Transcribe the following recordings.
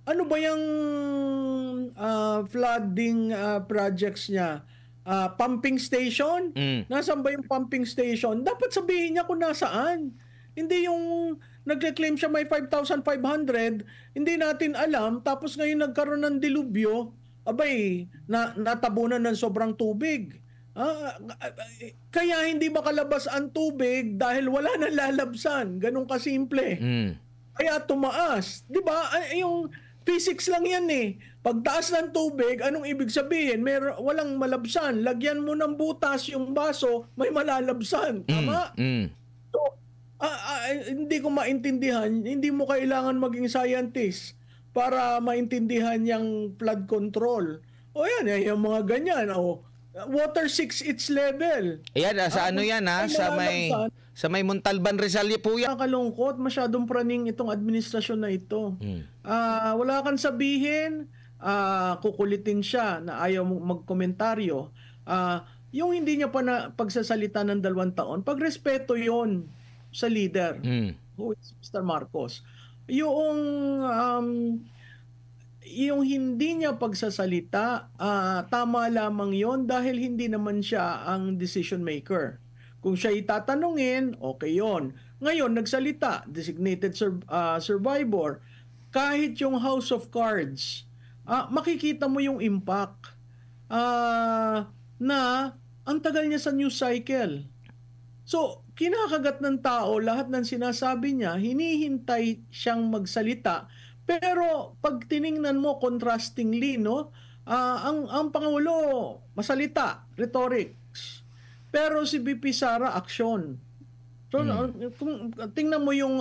Ano ba yung flooding projects niya? Pumping station? Mm. Nasaan ba yung pumping station? Dapat sabihin niya kung nasaan. Hindi yung nagke-claim siya may 5,500, hindi natin alam, tapos ngayon nagkaroon ng dilubyo, abay, natabunan ng sobrang tubig. Kaya hindi makalabas ang tubig dahil wala nang lalabsan. Ganun kasimple. Mm. Kaya tumaas. Di ba? Yung physics lang yan eh. Pagtaas ng tubig, anong ibig sabihin? Walang malabsan. Lagyan mo ng butas yung baso, may malalabsan. Tama? Mm. So, hindi ko maintindihan. Hindi mo kailangan maging scientist para maintindihan yung flood control. O yan, yung mga ganyan. O, water 6 its level. Ayan, sa ano yan ha? Sa may Montalban Rizal po yan. Nakakalungkot, masyadong praning itong administrasyon na ito. Wala kang sabihin, kukulitin siya na ayaw magkomentaryo. Yung hindi niya pa na pagsasalita ng 2 taon, pagrespeto yon sa leader, who is Mr. Marcos. Yung hindi niya pagsasalita, tama lamang yon dahil hindi naman siya ang decision maker. Kung siya itatanungin, okay yon. Ngayon, nagsalita, designated survivor, kahit yung House of Cards, makikita mo yung impact na ang tagal niya sa news cycle. So, kinakagat ng tao, lahat ng sinasabi niya, hinihintay siyang magsalita. Pero pag tiningnan mo contrastingly, no, ang Pangulo, masalita, rhetorics. Pero si BP Sara, action. So, kung tingnan mo yung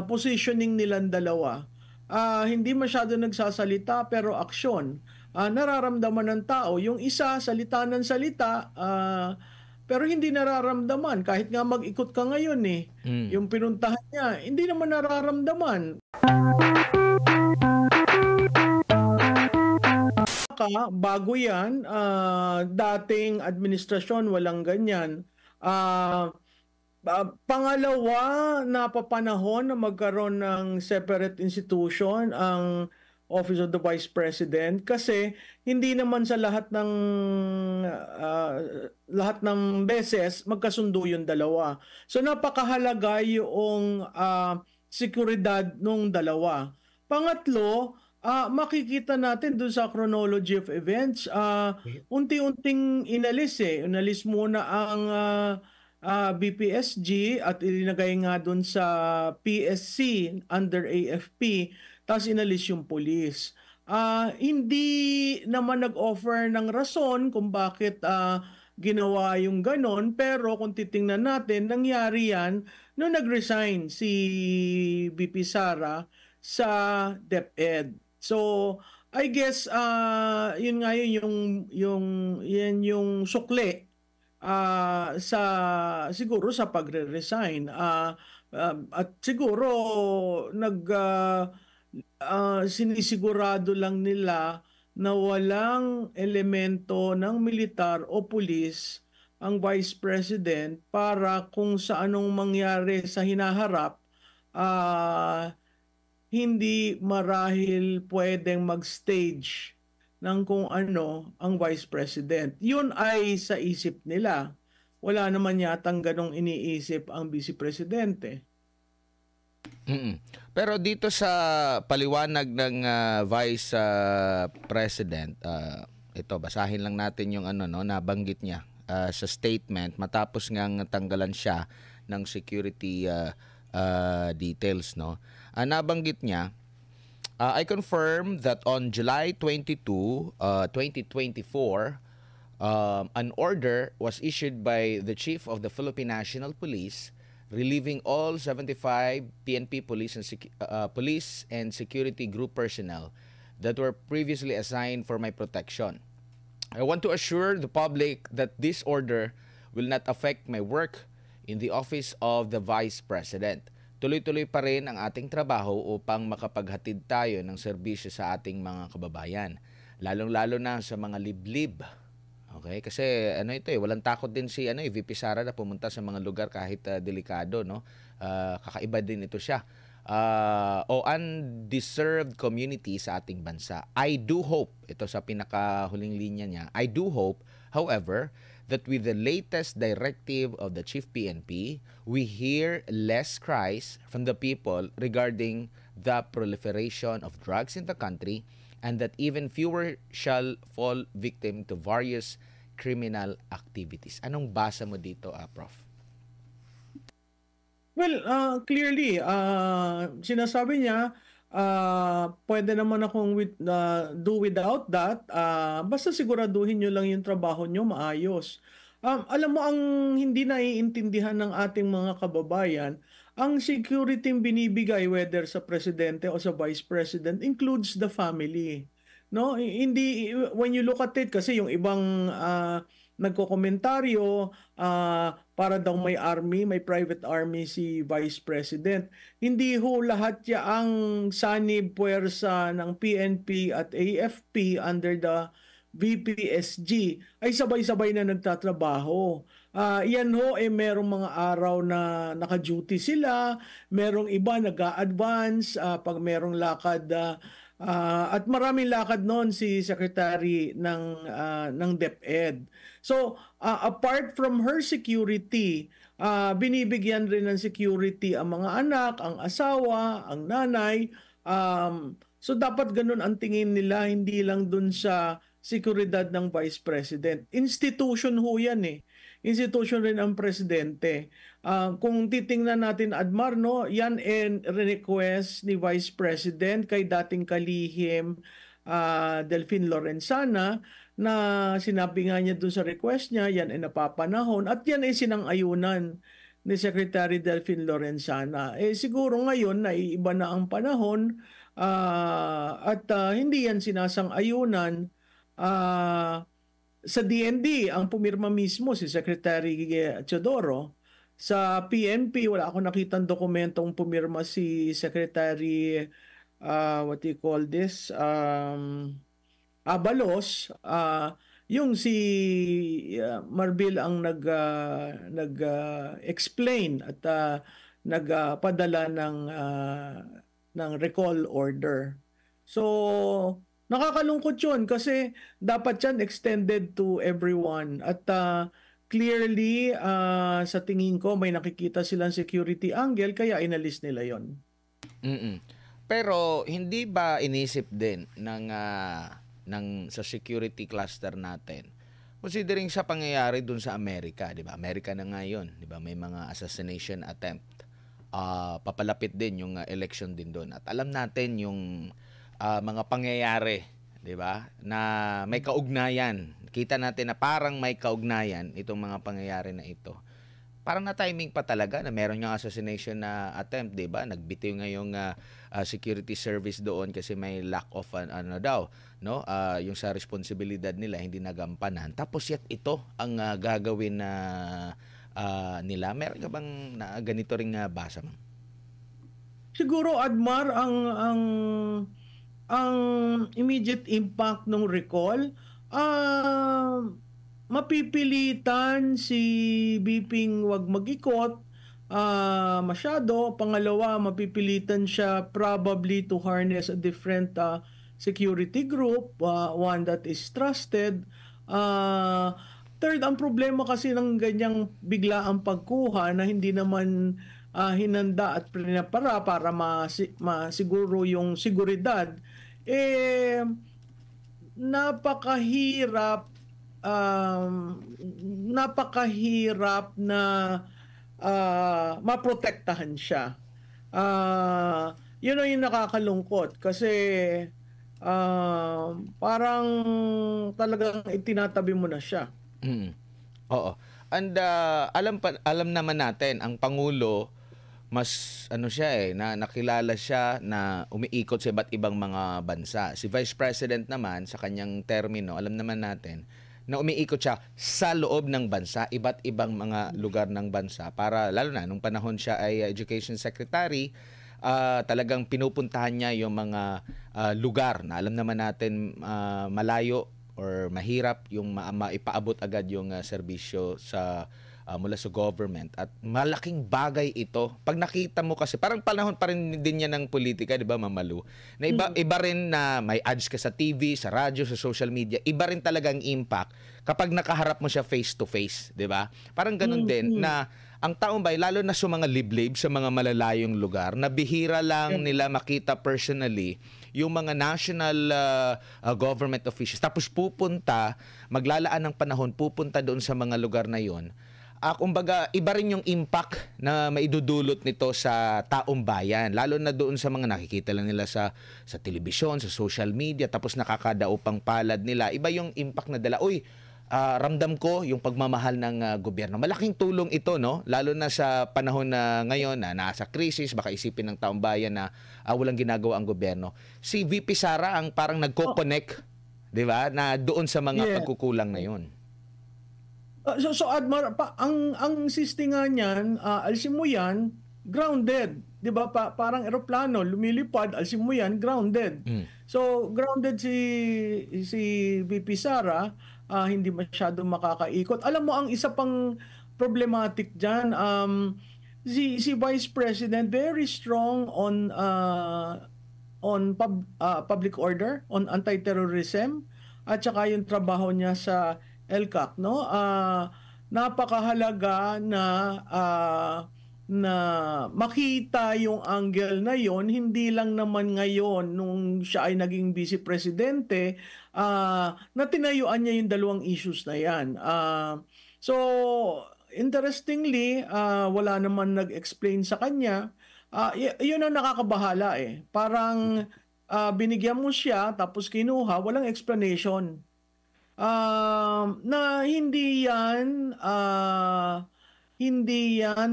positioning nilang dalawa. Hindi masyado nagsasalita pero action. Nararamdaman ng tao. Yung isa, salita ng salita, pero hindi nararamdaman. Kahit nga mag-ikot ka ngayon eh. Yung pinuntahan niya, hindi naman nararamdaman. Bago yan, dating administrasyon, walang ganyan. Pangalawa, napapanahon na magkaroon ng separate institution ang Office of the Vice President kasi hindi naman sa lahat ng beses magkasundo yung dalawa. So napakahalaga yung seguridad nung dalawa. Pangatlo, makikita natin dun sa chronology of events, unti-unting inalis eh. Inalis muna ang BPSG at ilinagay nga dun sa PSC under AFP, tapos inalis yung police. Hindi naman nag-offer ng rason kung bakit ginawa yung ganon, pero kung titingnan natin, nangyari yan nung nag-resign si BP Sara sa DepEd. So, I guess yun nga yung sukli siguro sa pagre-resign. At siguro sinisigurado lang nila na walang elemento ng militar o pulis ang Vice President para kung sa anong mangyari sa hinaharap, hindi marahil pwedeng mag-stage ng kung ano ang Vice President. Yun ay sa isip nila. Wala naman yatang ganong iniisip ang Vice Presidente. Pero dito sa paliwanag ng Vice President, ito basahin lang natin yung nabanggit niya sa statement matapos ngang tanggalan siya ng security details, no. Nabanggit niya, I confirm that on July 22, 2024, an order was issued by the Chief of the Philippine National Police relieving all 75 PNP police and security group personnel that were previously assigned for my protection. I want to assure the public that this order will not affect my work in the Office of the Vice President. Tuloy-tuloy pa rin ang ating trabaho upang makapaghatid tayo ng serbisyo sa ating mga kababayan, lalong-lalo na sa mga liblib. Okay? Kasi walang takot din si VP Sara na pumunta sa mga lugar kahit delikado, no? Kakaiba din ito siya. o undeserved community sa ating bansa. I do hope, ito sa pinakahuling linya niya, I do hope, however, that with the latest directive of the Chief PNP, we hear less cries from the people regarding the proliferation of drugs in the country, and that even fewer shall fall victim to various criminal activities. Anong basa mo dito, Prof? Well, clearly, sinasabi niya, pwede naman akong do without that. Basta siguraduhin nyo lang yung trabaho nyo maayos. Alam mo, ang hindi naiintindihan ng ating mga kababayan, ang security binibigay, whether sa presidente o sa vice president, includes the family. No, hindi, when you look at it, kasi yung ibang nagkokomentaryo, para daw may army, may private army si Vice President. Hindi ho lahat ang sanib puwersa ng PNP at AFP under the VPSG ay sabay-sabay na nagtatrabaho. Yan ho, merong mga araw na naka-duty sila, merong iba nag-a-advance pag merong lakad, at maraming lakad noon si Secretary ng DepEd. So, apart from her security, binibigyan rin ng security ang mga anak, ang asawa, ang nanay. So, dapat ganun ang tingin nila, hindi lang dun sa seguridad ng Vice President. Institution ho yan eh. Institution rin ang presidente. Kung titingnan natin, Admar, no, yan request ni Vice President kay dating kalihim Delfin Lorenzana, na sinabi nga niya dun sa request niya, yan ay napapanahon at yan ay sinang-ayunan ni Secretary Delfin Lorenzana. Siguro ngayon na iba na ang panahon, at hindi yan sinasang-ayunan. Sa DND, ang pumirma mismo si Secretary Teodoro. Sa PNP, wala akong nakitang dokumentong pumirma si Secretary, what do you call this, Abalos. Yung si Marbil ang nag-explain at nagpadala ng recall order. So, nakakalungkot yun kasi dapat yan extended to everyone. At clearly, sa tingin ko, may nakikita silang security angle kaya inalis nila yon. Pero hindi ba inisip din ng sa security cluster natin, considering sa pangyayari dun sa Amerika, di ba? Amerika na ngayon, di ba? May mga assassination attempt. Papalapit din yung election din doon. At alam natin yung mga pangyayari, di ba? Na may kaugnayan. Kita natin na parang may kaugnayan itong mga pangyayari na ito. Parang na-timing pa talaga na meron yung assassination na attempt, di ba? Nagbitiw nga yung security service doon kasi may lack of no? Yung sa responsibilidad nila hindi nagampanan. Tapos yet ito ang gagawin na nila. Meron ka bang ganito ring basa mo? Siguro, Admar, ang immediate impact ng recall, mapipilitan si Biping wag mag-ikot masyado. Pangalawa, mapipilitan siya probably to harness a different security group, one that is trusted. Third, ang problema kasi ng ganyang biglaang pagkuha na hindi naman hinanda at pinapara para masiguro yung seguridad, napakahirap na maprotektahan siya. Yun ang yung nakakalungkot kasi parang talagang itinatabi mo na siya. Oo. And alam naman natin ang Pangulo, mas siya na nakilala siya na umiikot sa iba't ibang mga bansa. Si Vice President naman sa kanyang termino, alam naman natin na umiikot siya sa loob ng bansa, iba't ibang mga lugar ng bansa, para lalo na nung panahon siya ay Education Secretary, talagang pinupuntahan niya yung mga lugar na alam naman natin malayo or mahirap yung maipaabot agad yung serbisyo sa mula sa government at malaking bagay ito. Pag nakita mo kasi parang panahon pa rin din yan ng politika, 'di ba, Mamalu? Na iba rin na may ads ka sa TV, sa radyo, sa social media. Iba rin talaga ang impact kapag nakaharap mo siya face to face, 'di ba? Parang ganun din na ang taong bayan, lalo na sa mga liblib, sa mga malalayong lugar, na bihira lang nila makita personally yung mga national government officials. Tapos maglalaan ng panahon, pupunta doon sa mga lugar na yon. Kumbaga, iba rin yung impact na maidudulot nito sa taong bayan. Lalo na doon sa mga nakikita lang nila sa telebisyon, sa social media, tapos nakakadaupang palad nila. Iba yung impact na dala. Uy, ramdam ko yung pagmamahal ng gobyerno. Malaking tulong ito, no? Lalo na sa panahon na ngayon na nasa krisis, baka isipin ng taong bayan na walang ginagawa ang gobyerno. Si VP Sara ang parang nagko-connect, di ba? Na doon sa mga pagkukulang na yun. So Admar, ang siste nga niyan, alisin mo yan, grounded. 'Di ba? Parang eroplano, lumilipad, alisin mo yan, grounded. So grounded si VP Sara, hindi masyadong makakaikot. Alam mo, ang isa pang problematic diyan, si Vice President very strong on public order, on anti-terrorism, at saka yung trabaho niya sa LCAC, no? Napakahalaga na makita yung angle na yon, hindi lang naman ngayon nung siya ay naging vice presidente, na tinayuan niya yung dalawang issues na yan. So interestingly, wala naman nag-explain sa kanya. Yun ang nakakabahala eh. Parang binigyan mo siya tapos kinuha, walang explanation. Na hindi yan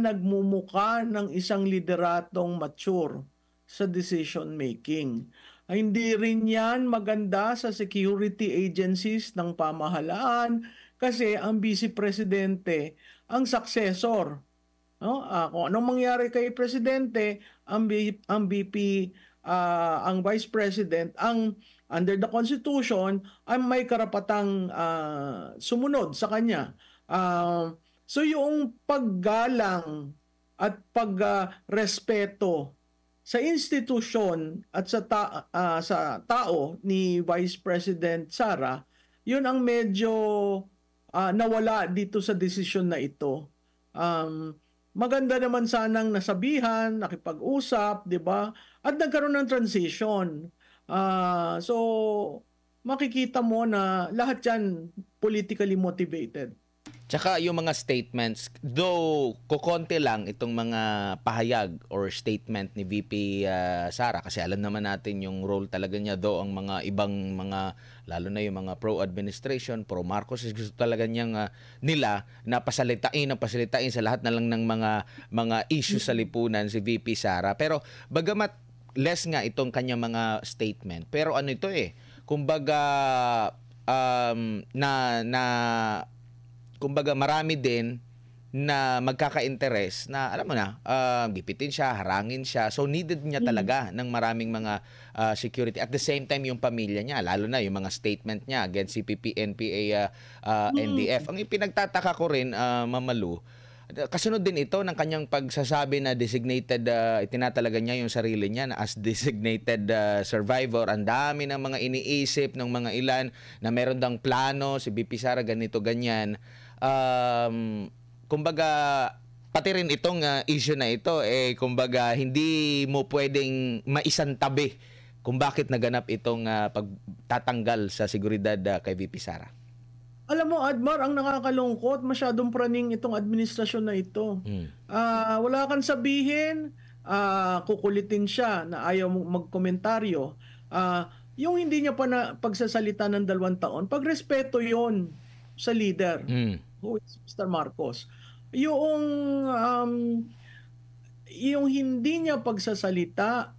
nagmumuka ng isang lideratong mature sa decision making. Hindi rin yan maganda sa security agencies ng pamahalaan kasi ang vice presidente ang successor. No? Kung anong mangyari kay presidente, ang VP, ang vice president, ang under the Constitution, ay may karapatang sumunod sa kanya. So yung paggalang at pagrespeto sa institusyon at sa tao ni Vice President Sara, yun ang medyo nawala dito sa desisyon na ito. Maganda naman sanang nasabihan, nakipag-usap, 'di ba? At nagkaroon ng transition. So makikita mo na lahat 'yan politically motivated. Tsaka yung mga statements, though kukonti lang itong mga pahayag or statement ni VP Sara, kasi alam naman natin yung role talaga niya, though ang mga ibang mga, lalo na yung mga pro-administration, pro-Marcos, gusto talaga niyang nila na pasalitain sa lahat na lang ng mga issues sa lipunan si VP Sara. Pero bagamat less nga itong kanyang mga statement, pero ano ito kumbaga kumbaga marami din na magkaka-interest na alam mo na, gipitin siya, harangin siya. So needed niya talaga ng maraming mga security. At the same time yung pamilya niya, lalo na yung mga statement niya against CPP, NPA, NDF. Ang ipinagtataka ko rin, Mamalu, kasunod din ito ng kanyang pagsasabi na designated, itinatalaga niya yung sarili niya na as designated survivor. Ang dami ng mga iniisip ng mga ilan na meron dang plano, si VP Sara ganito, ganyan. Kumbaga pati rin itong issue na ito kumbaga hindi mo pwedeng maisantabi kung bakit naganap itong pagtatanggal sa seguridad kay VP Sara. Alam mo, Admar, ang nakakalungkot, masyadong praning itong administrasyon na ito. Wala kang sabihin, kukulitin siya na ayaw magkomentaryo. Yung hindi niya pa na pagsasalita ng 2 taon, pagrespeto yon sa leader, who is Mr. Marcos. Yung hindi niya pagsasalita,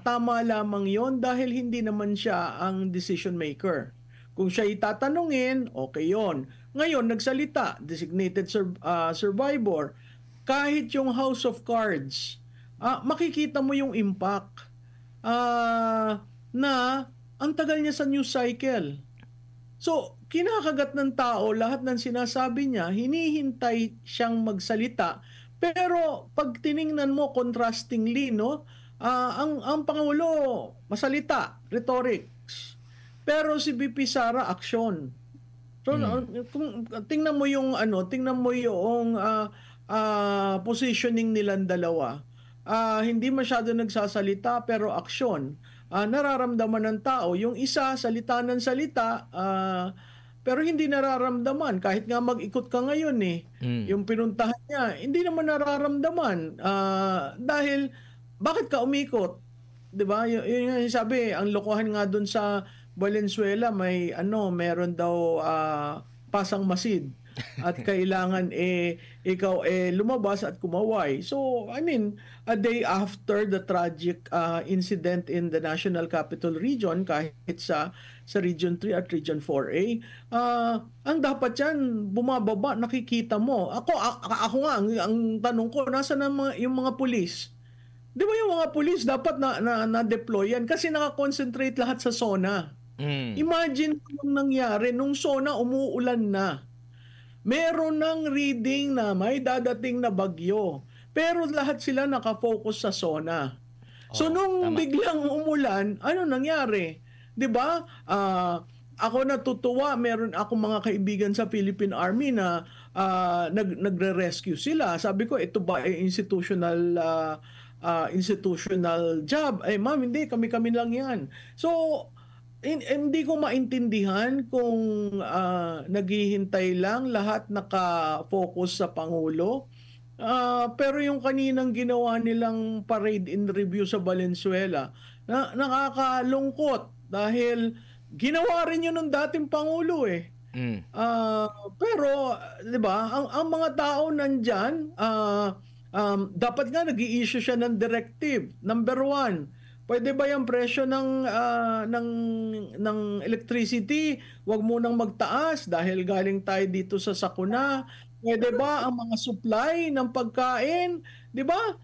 tama lamang yon dahil hindi naman siya ang decision maker. Kung siya itatanungin, okay yon. Ngayon, nagsalita, designated survivor, kahit yung House of Cards, makikita mo yung impact na ang tagal niya sa news cycle. So, kinakagat ng tao lahat ng sinasabi niya, hinihintay siyang magsalita. Pero pag tiningnan mo contrastingly, no, ang Pangulo masalita, rhetorics. Pero si VP Sara action. So kung tingnan mo yung positioning nilang dalawa. Hindi masyado nagsasalita pero aksyon. Nararamdaman ng tao. Yung isa, salita ng salita, pero hindi nararamdaman. Kahit nga mag-ikot ka ngayon yung pinuntahan niya, hindi naman nararamdaman. Dahil, bakit ka umikot? Diba? Yun yung sabi, ang lokohan nga dun sa Valenzuela, meron daw pasang masid. At kailangan ikaw lumabas at kumaway. So, I mean, a day after the tragic incident in the National Capital Region, kahit sa Region 3 at Region 4A, ang dapat yan, bumababa, nakikita mo. Ako nga, ang tanong ko, nasa na yung mga pulis? Di ba yung mga pulis dapat na-deploy yan? Kasi nakakonsentrate lahat sa SONA. Imagine kung nangyari, nung SONA umuulan na. Meron ng reading na may dadating na bagyo. Pero lahat sila nakafocus sa SONA. So nung biglang umulan, ano nangyari? 'Di ba? Ako natutuwa, meron ako mga kaibigan sa Philippine Army na nagre-rescue sila. Sabi ko, ito ba ay institutional job? Ma'am, hindi, kami lang 'yan. So hindi ko maintindihan kung naghihintay lang, lahat naka-focus sa Pangulo. Pero yung kaninang ginawa nilang parade in review sa Valenzuela, nakakalungkot dahil ginawa rin yun ng dating Pangulo . Pero, di ba, ang mga tao nandyan, dapat nga nag-i-issue siya ng directive. Number 1, pwede ba yung presyo ng electricity, wag munang magtaas dahil galing tayo dito sa sakuna? Pwede ba ang mga supply ng pagkain, 'di ba?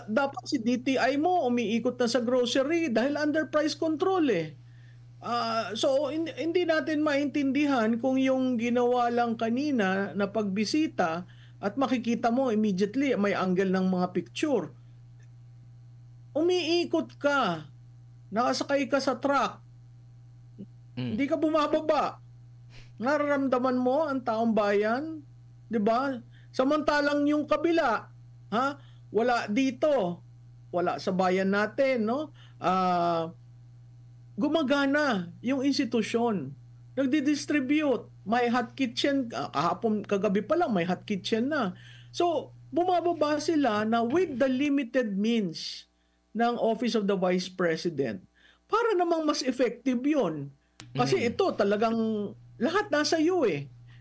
Dapat si DTI mo umiikot na sa grocery dahil under price control . So hindi natin maintindihan kung yung ginawa lang kanina na pagbisita at makikita mo immediately may angle ng mga picture. Umiikot ka, nakasakay ka sa truck, hindi ka bumababa. Nararamdaman mo ang taong bayan, di ba? Samantalang yung kabila, wala dito, wala sa bayan natin, no? Gumagana yung institusyon. Nagdi-distribute, may hot kitchen, kagabi pa lang may hot kitchen na. So, bumababa sila na with the limited means ng Office of the Vice President para namang mas effective yun. Kasi ito talagang lahat nasa iyo .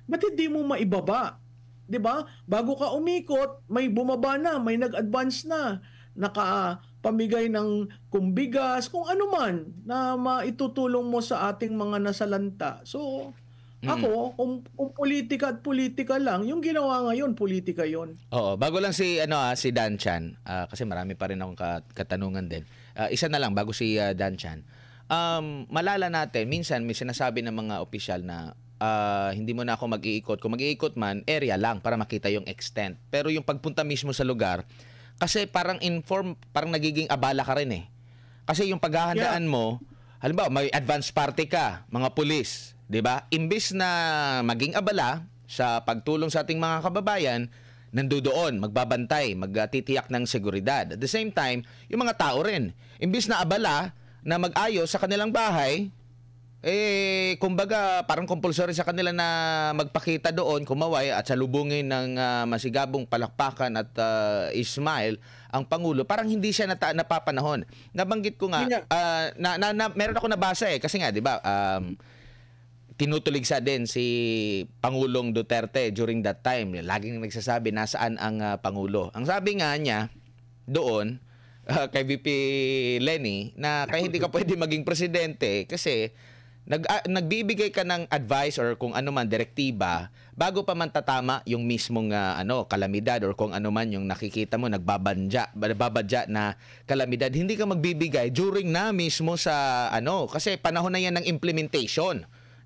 Ba't hindi mo maibaba? 'Di ba? Bago ka umikot, may bumaba na, may nag-advance na, nakapamigay ng kumbigas, kung ano man na maitutulong mo sa ating mga nasalanta. So, ako, kung politika at politika lang, yung ginawa ngayon, politika yon. Oo, bago lang si Dan Chan, kasi marami pa rin akong katanungan din. Isa na lang bago si Dan Chan. Malala natin, minsan may sinasabi ng mga opisyal na hindi mo na ako mag-iikot. Kung mag-iikot man, area lang para makita yung extent. Pero yung pagpunta mismo sa lugar, kasi parang nagiging abala ka rin . Kasi yung paghahandaan mo, halimbawa may advance party ka, mga pulis, 'di ba? Imbis na maging abala sa pagtulong sa ating mga kababayan, nandoon, magbabantay, magtitiyak ng seguridad. At the same time, yung mga tao rin, imbis na abala na mag-ayos sa kanilang bahay, kumbaga parang compulsory sa kanila na magpakita doon, kumaway at salubungin ng masigabong palakpakan at smile ang Pangulo. Parang hindi siya napapanahon. Nabanggit ko nga, meron ako nabasa kasi nga, 'di ba? Tinutuligsa din si Pangulong Duterte during that time. Laging nagsasabi nasaan ang Pangulo. Ang sabi nga niya doon kay VP Lenny na kaya hindi ka pwede maging presidente kasi nagbibigay ka ng advice or kung ano man direktiba bago pa man tatama yung mismong kalamidad or kung ano man yung nakikita mo nagbabadya na kalamidad. Hindi ka magbibigay during na mismo sa kasi panahon na yan ng implementation.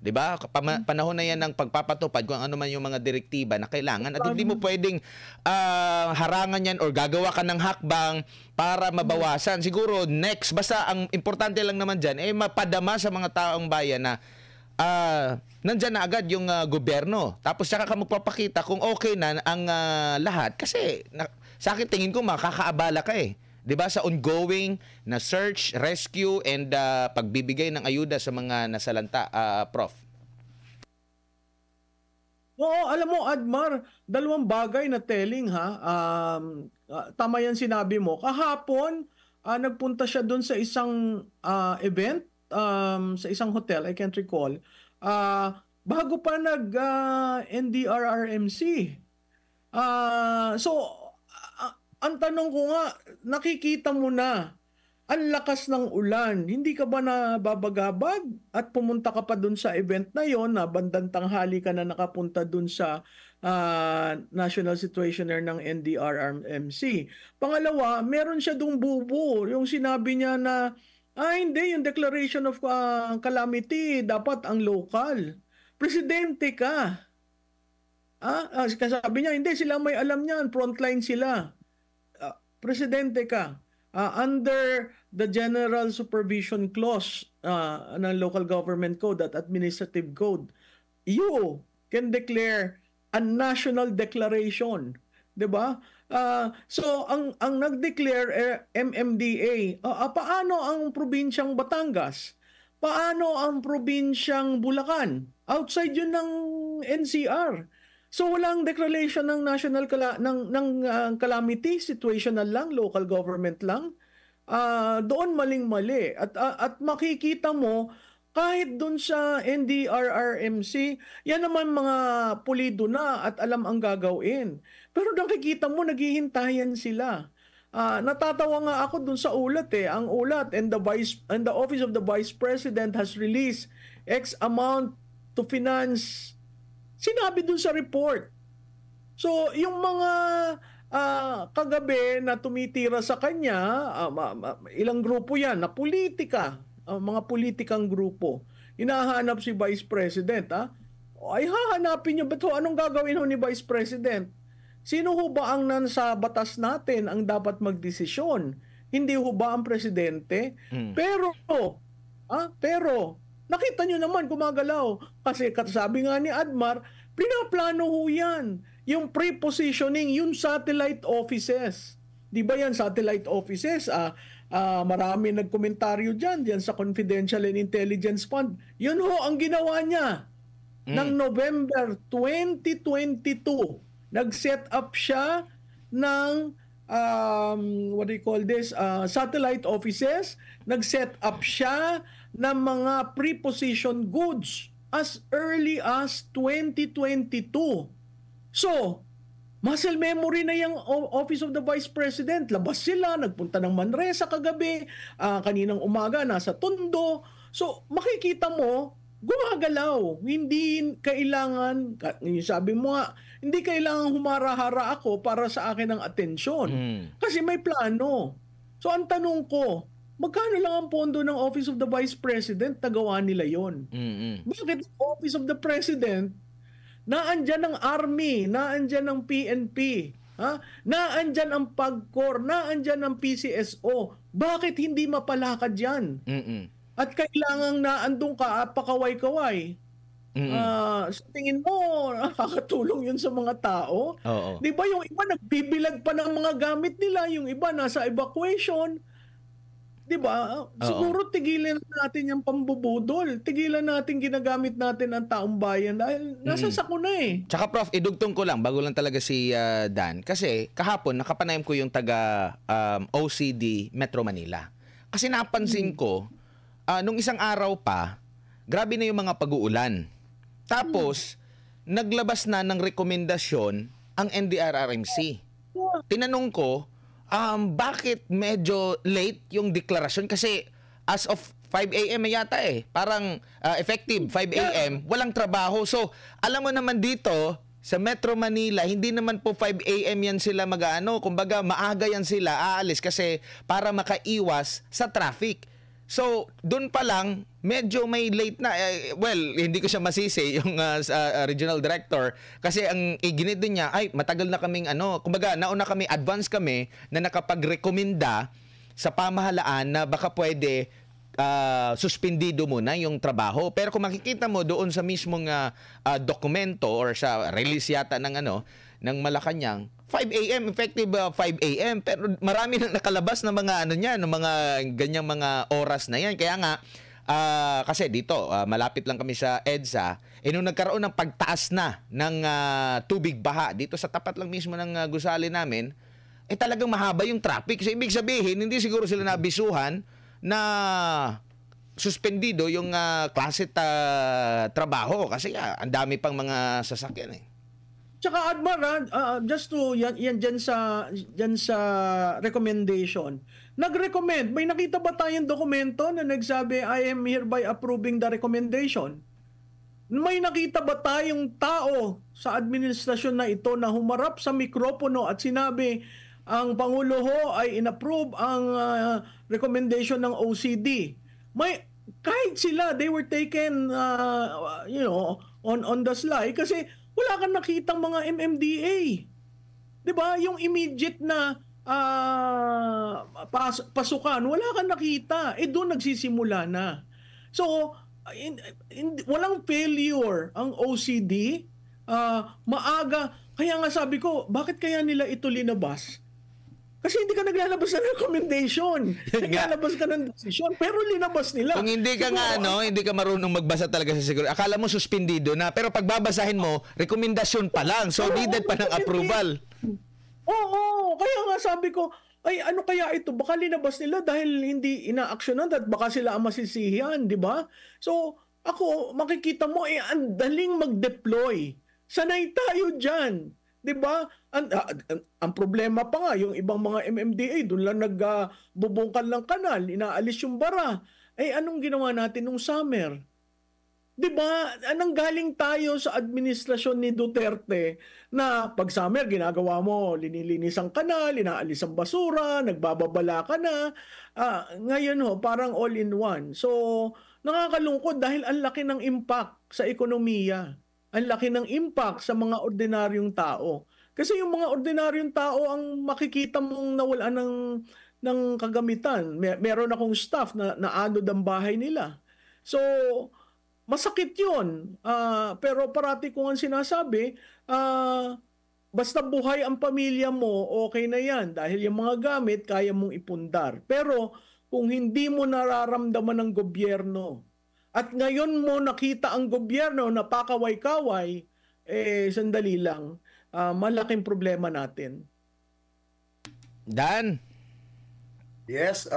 'Di ba? Panahon na 'yan ng pagpapatupad kung ano man yung mga direktiba na kailangan at hindi mo pwedeng harangan 'yan or gagawa ka ng hakbang para mabawasan. Siguro next, basta ang importante lang naman diyan mapadama sa mga taong bayan na nandyan na agad yung gobyerno. Tapos saka ka magpapakita kung okay na ang lahat kasi sa akin tingin ko makakaabala ka 'di ba, sa ongoing na search, rescue, and pagbibigay ng ayuda sa mga nasalanta, Prof. Oo, alam mo, Admar, dalawang bagay na telling ha. Tama yan sinabi mo. Kahapon, nagpunta siya doon sa isang event, sa isang hotel, I can't recall. Bago pa NDRRMC. So, ang tanong ko nga, nakikita mo na ang lakas ng ulan. Hindi ka ba nababagabag at pumunta ka pa dun sa event na yon na bandang tanghali ka na nakapunta dun sa National Situationer ng NDRRMC. Pangalawa, meron siya dung bubo. Yung sinabi niya na, hindi, yung declaration of calamity, dapat ang local. Presidente ka. Sabi niya, hindi, sila may alam niyan, frontline sila. Presidente ka, under the General Supervision Clause ng Local Government Code at Administrative Code, you can declare a national declaration. 'Di ba? So, ang nag-declare MMDA, paano ang probinsyang Batangas? Paano ang probinsyang Bulacan? Outside yun ng NCR. So walang declaration ng national calamity, situational lang, local government lang. Doon maling-mali. At makikita mo kahit doon sa NDRRMC, yan naman mga pulido na at alam ang gagawin. Pero nakikita mo naghihintayan sila. Natatawa nga ako doon sa ulat Ang ulat and the Office of the Vice President has released X amount to finance. Sinabi dun sa report. So, yung mga kagabi na tumitira sa kanya, ilang grupo yan, na politika, mga politikang grupo, hinahanap si Vice President. Ay hahanapin niyo, ba't anong gagawin ho ni Vice President? Sino ho ba ang nasa batas natin ang dapat magdesisyon? Hindi ho ba ang Presidente? Pero, nakita nyo naman gumagalaw. Kasi sabi nga ni Admar, pinaplano ho yan. Yung pre-positioning, yung satellite offices. Di ba yan, satellite offices? Marami nagkomentaryo dyan sa Confidential and Intelligence Fund. Yun ho ang ginawa niya. Ng November 2022, nag-set up siya ng satellite offices. Nag-set up siya ng mga preposition goods as early as 2022. So, muscle memory na yung Office of the Vice President. Labas sila, nagpunta ng Manresa kagabi, kaninang umaga nasa Tondo. So, makikita mo, gumagalaw. Hindi kailangan, sabi mo nga, hindi kailangan humara-hara ako para sa akin ng atensyon. Kasi may plano. So, ang tanong ko, magkano lang ang pondo ng Office of the Vice President? Tagawa nila yon. Bakit Office of the President, naandyan ng Army, naandyan ng PNP, naandyan ang PAGCOR, naandyan ang PCSO, bakit hindi mapalakad yan? At kailangang naandun ka, pakaway-kaway. Sa tingin mo, nakakatulong yun sa mga tao? Di ba yung iba nagbibilag pa ng mga gamit nila, yung iba nasa evacuation. Di ba? Siguro tigilan natin yung pambubudol. Tigilan natin ginagamit natin ang taong bayan dahil nasa sako na Tsaka Prof, idugtong ko lang, bago lang talaga si Dan. Kasi kahapon, nakapanayam ko yung taga OCD Metro Manila. Kasi napansin ko, nung isang araw pa, grabe na yung mga pag-uulan. Tapos, naglabas na ng rekomendasyon ang NDRRMC. Tinanong ko, bakit medyo late yung deklarasyon? Kasi as of 5 a.m. yata parang effective 5 a.m. walang trabaho. So, alam mo naman dito, sa Metro Manila, hindi naman po 5 a.m. yan sila kumbaga maaga yan sila aalis kasi para makaiwas sa traffic. So, doon pa lang, medyo may late na. Well, hindi ko siya masisi, yung regional director. Kasi ang iginit din niya, ay, matagal na kaming kumbaga, nauna kami, advance kami, na nakapag-rekomenda sa pamahalaan na baka pwede suspendido muna yung trabaho. Pero kung makikita mo doon sa mismong dokumento or sa release yata ng Malacanang, 5 a.m. effective 5 a.m. pero marami nang nakalabas na mga ng mga ganyang mga oras na yan. Kaya nga kasi dito malapit lang kami sa EDSA, nung nagkaroon ng pagtaas na ng tubig baha dito sa tapat lang mismo ng gusali namin, talagang mahaba yung traffic. So ibig sabihin, hindi siguro sila nabisuhan na suspendido yung klase trabaho kasi ang dami pang mga sasakyan Tsaka Admar, just to yan dyan sa recommendation. Nag-recommend, may nakita ba tayong dokumento na nagsabi I am hereby approving the recommendation? May nakita ba tayong tao sa administrasyon na ito na humarap sa mikropono at sinabi ang Pangulo ho ay inapprove ang recommendation ng OCD? Kahit sila, they were taken on the sly kasi wala kang nakitang mga MMDA. 'Di ba? Yung immediate na pasukan, wala kang nakita. Doon nagsisimula na. So, walang failure ang OCD. Maaga. Kaya nga sabi ko, bakit kaya nila ito linabas? Kasi hindi ka naglalabas ng recommendation. Naglalabas ka ng decision, pero linabas nila. Kung hindi ka hindi ka marunong magbasa talaga sa siguro. Akala mo suspendido na, pero pag babasahin mo, rekomendasyon pa lang. So needed pa ng approval. Oo, kaya nga sabi ko, ay ano kaya ito? Baka linabas nila dahil hindi ina-actionan at baka sila ang masisihihan, di ba? So ako, makikita mo, ang daling mag-deploy. Sanay tayo dyan. 'Di ba? Ang problema pa nga yung ibang mga MMDA doon lang nagbubungkal ng kanal, inaalis yung bara. Anong ginawa natin nung summer? 'Di ba? Nanggaling tayo sa administrasyon ni Duterte na pag summer ginagawa mo, linilinis ang kanal, inaalis ang basura, nagbababala ka na. Ngayon parang all in one. So, nakakalungkot dahil ang laki ng impact sa ekonomiya. Ang laki ng impact sa mga ordinaryong tao. Kasi yung mga ordinaryong tao ang makikita mong nawalan ng kagamitan. Meron akong staff na naanod ang bahay nila. So, masakit yun. Pero parati ko nga sinasabi, basta buhay ang pamilya mo, okay na yan. Dahil yung mga gamit, kaya mong ipundar. Pero kung hindi mo nararamdaman ng gobyerno, at ngayon mo nakita ang gobyerno na pakaway-kaway, sandali lang, malaking problema natin. Dan? Yes,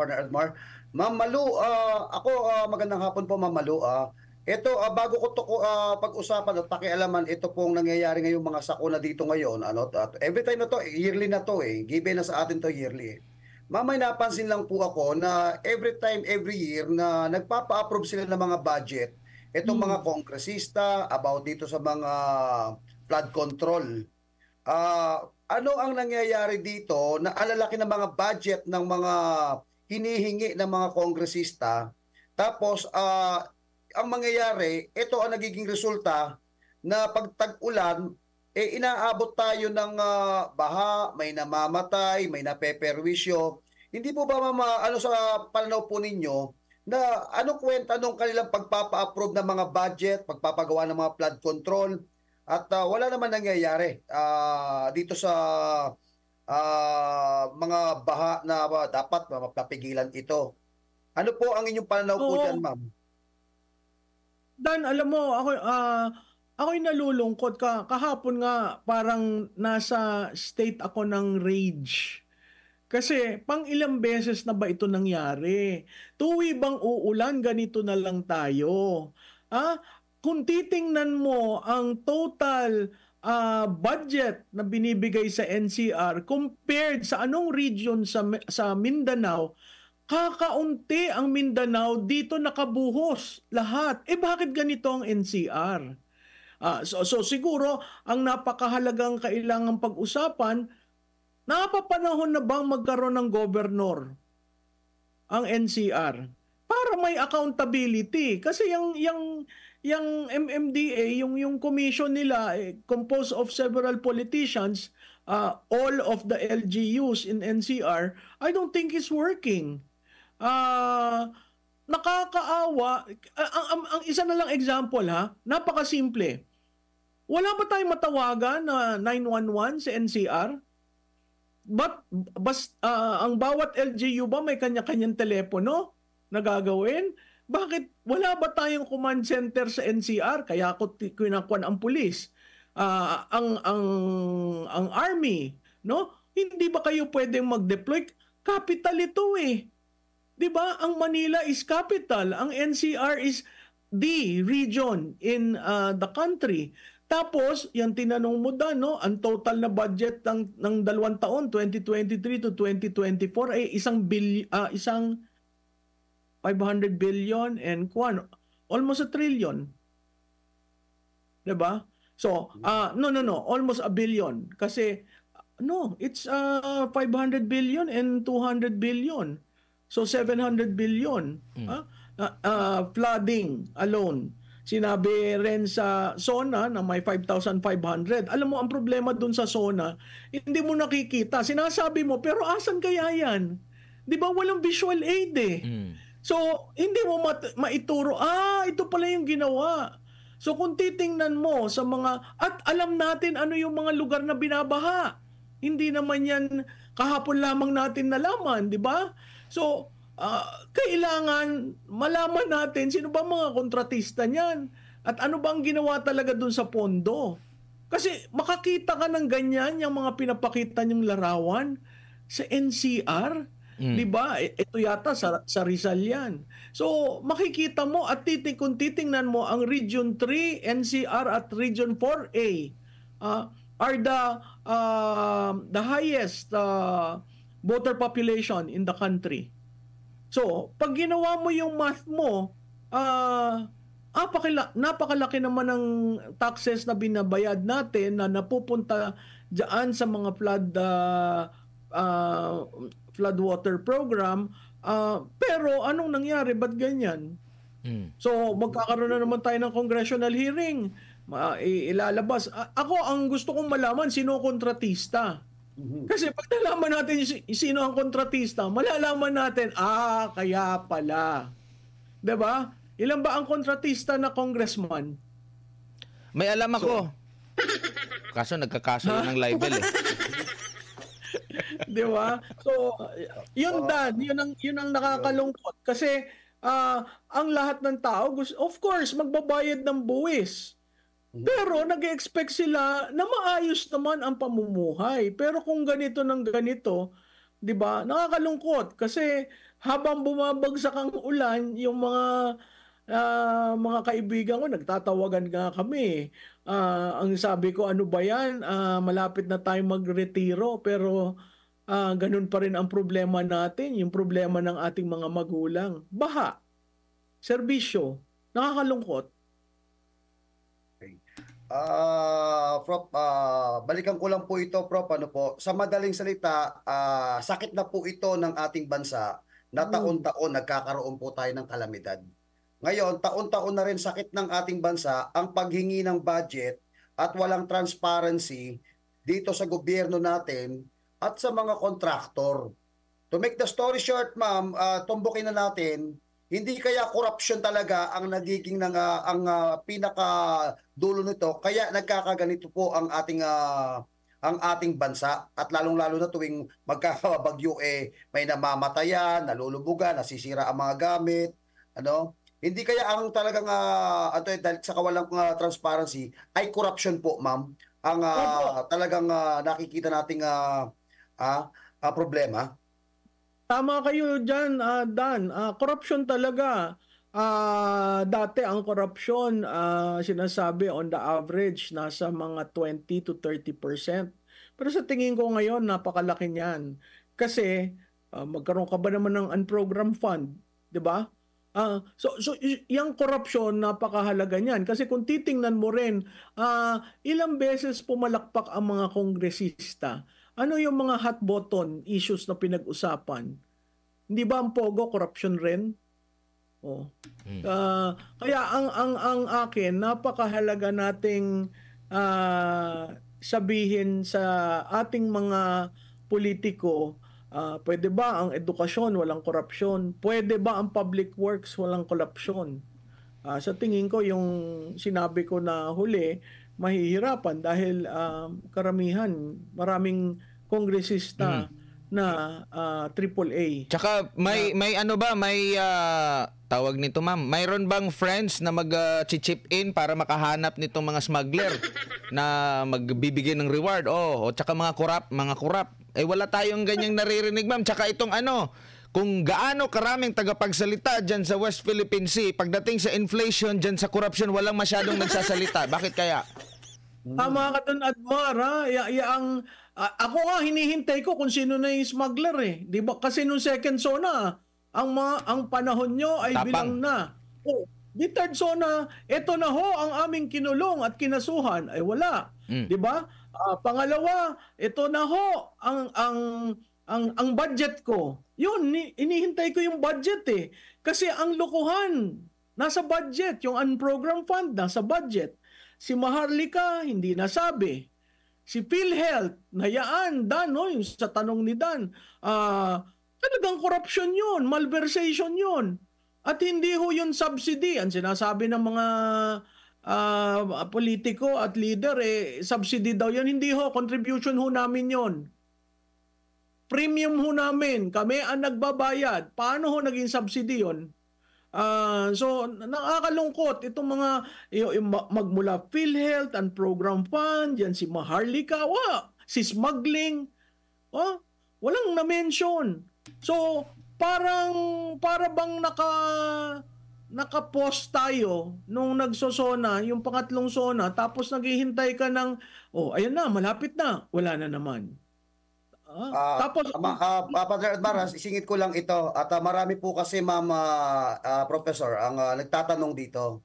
Partner Edmar. Ma'am Malu, ako magandang hapon po Ma'am Malu. Ito, bago ko to pag-usapan at pakialaman ito pong nangyayari ngayong mga sakuna dito ngayon. Every time na to, yearly na to given na sa atin to yearly. Ma'am, may napansin lang po ako na every time, every year na nagpapa-approve sila ng mga budget, itong mga kongresista about dito sa mga flood control. Ano ang nangyayari dito na alalaki ng mga budget ng mga hinihingi ng mga kongresista? Tapos, ang mangyayari, ito ang nagiging resulta na pag tag-ulan, inaabot tayo ng baha, may namamatay, may napeperwisyo. Hindi po ba sa pananaw po ninyo na anong kwenta nung kanilang pagpapa-approve ng mga budget, pagpapagawa ng mga flood control at wala naman nangyayari dito sa mga baha na dapat mapapigilan ito. Ano po ang inyong pananaw po dyan, ma'am? Dan, alam mo, ako'y nalulungkot kahapon nga parang nasa state ako ng rage. Kasi pang ilang beses na ba ito nangyari? Tuwi bang uulan, ganito na lang tayo. Kung titingnan mo ang total budget na binibigay sa NCR compared sa anong region sa Mindanao, kakaunti ang Mindanao, dito nakabuhos lahat. Bakit ganito ang NCR? So siguro ang napakahalagang kailangang pag-usapan, napapanahon na bang magkaroon ng gobernur? ang NCR para may accountability. Kasi yung MMDA, yung commission nila, composed of several politicians, all of the LGUs in NCR, I don't think is working. Nakakaawa. Ang isa na lang example ha, napakasimple. Wala ba tayong matawagan na 911 sa NCR? Ang bawat LGU ba may kanya-kanyang telepono na gagawin? Bakit wala ba tayong command center sa NCR? Kaya ako kinakuan ang pulis. Ang army, no? Hindi ba kayo pwedeng mag-deploy? Capital ito eh. 'Di ba? Ang Manila is capital, ang NCR is the region in the country. Tapos, yung tinanong mo Dan, no, ang total na budget ng 2 taon, 2023 to 2024 ay isang 500 billion and almost a trillion. 'Di ba? So, no, almost a billion kasi no, it's 500 billion and 200 billion. So 700 billion. Flooding alone. Sinabi rin sa SONA na may 5,500. Alam mo, ang problema dun sa SONA, hindi mo nakikita. Sinasabi mo, pero asan kaya yan? Di ba walang visual aid eh. So, hindi mo maituro, ito pala yung ginawa. So, kung titingnan mo sa mga, at alam natin ano yung mga lugar na binabaha. Hindi naman yan kahapon lamang natin nalaman, di ba? So, kailangan malaman natin sino ba mga kontratista niyan at ano ba ang ginawa talaga dun sa pondo. Kasi makakita ka ng ganyan, yung mga pinapakita niyong larawan sa NCR, di ba? Ito yata sa Rizal yan. So, makikita mo at kung titingnan mo ang Region 3, NCR at Region 4A are the highest voter population in the country. So, pag ginawa mo yung math mo, napakalaki naman ng taxes na binabayad natin na napupunta diyan sa mga floodwater program. Pero anong nangyari? Ba't ganyan? So, magkakaroon na naman tayo ng congressional hearing. Ilalabas. Ako, ang gusto kong malaman, sino kontratista? Kasi pag nalaman natin sino ang kontratista, malalaman natin, kaya pala. 'Di ba? Ilan ba ang kontratista na congressman? May alam ako. Kaso nagkakaso yun ng libel eh. 'Di ba? So, yun ang nakakalungkot kasi ang lahat ng tao, of course, magbabayad ng buwis. Pero nag-expect sila na maayos naman ang pamumuhay. Pero kung ganito ng ganito, 'di ba? Nakakalungkot kasi habang bumabagsak ang ulan, yung mga kaibigan ko nagtatawagan nga kami. Ang sabi ko, ano ba 'yan? Malapit na tayong magretiro pero ganun pa rin ang problema natin, yung problema ng ating mga magulang. Baha, serbisyo, nakakalungkot. Prof, balikan ko lang po ito, Prof. Ano po, sa madaling salita, sakit na po ito ng ating bansa na taon-taon nagkakaroon po tayo ng kalamidad. Ngayon, taon-taon na rin sakit ng ating bansa ang paghingi ng budget at walang transparency dito sa gobyerno natin at sa mga kontraktor. To make the story short, ma'am, tumbukin na natin, hindi kaya corruption talaga ang nagiging ang pinaka dulo nito, kaya nagkakaganito po ang ating bansa at lalong-lalo na tuwing magkakabagyo may namamatayan, nalulubugan, nasisira ang mga gamit, ano? Hindi kaya ang talagang dahil sa kawalang transparency ay corruption po, ma'am, ang talagang nakikita nating problema. Tama kayo dyan, Dan. Corruption talaga. Dati ang corruption, sinasabi on the average, nasa mga 20 to 30%. Pero sa tingin ko ngayon, napakalaki niyan. Kasi magkaroon ka ba naman ng unprogrammed fund? 'Di ba? So yung corruption, napakahalaga niyan. Kasi kung titingnan mo rin, ilang beses pumalakpak ang mga kongresista. Ano yung mga hot button issues na pinag-usapan? Hindi ba ang Pogo corruption rin? Oh. Kaya ang akin, napakahalaga nating sabihin sa ating mga politiko, pwede ba ang edukasyon walang korupsyon? Pwede ba ang public works walang korupsyon? Sa tingin ko yung sinabi ko na huli, mahihirapan dahil maraming kongresista na AAA. Tsaka may ano ba, may tawag nito ma'am, mayroon bang friends na mag-chip in para makahanap nitong mga smuggler na magbibigay ng reward? O tsaka mga kurap. Eh wala tayong ganyang naririnig ma'am. Tsaka itong ano, kung gaano karaming tagapagsalita dyan sa West Philippine Sea, pagdating sa inflation dyan sa corruption, walang masyadong nagsasalita. Bakit kaya? Tama ka dun, Admar, ako nga hinihintay ko kung sino na yung smuggler eh. 'Di ba? Kasi nung second zona, ang panahon nyo ay Tapang. bilang na. Di third zona, ito na ho ang aming kinulong at kinasuhan ay wala. 'Di ba? Pangalawa, ito na ho ang budget ko. Yun, inihintay ko yung budget eh. Kasi ang lokohan nasa budget, yung unprogrammed fund nasa budget. Si Maharlika, hindi nasabi. Si PhilHealth, nayaan, Dan, no? Yung sa tanong ni Dan, talagang corruption yun, malversation yun. At hindi ho yun subsidy. Ang sinasabi ng mga politiko at leader, subsidy daw yun. Hindi ho, contribution ho namin yun. Premium ho namin, kami ang nagbabayad. Paano ho naging subsidy yun? So nakakalungkot itong mga magmula PhilHealth and Program Fund, yan si Maharlika, si smuggling, walang na-mention. So para bang naka-post tayo nung nagsosona, yung pangatlong sona, tapos naghihintay ka ng, ayan na, malapit na, wala na naman. Tapos Father Admar, isingit ko lang ito at marami po kasi Professor ang nagtatanong dito.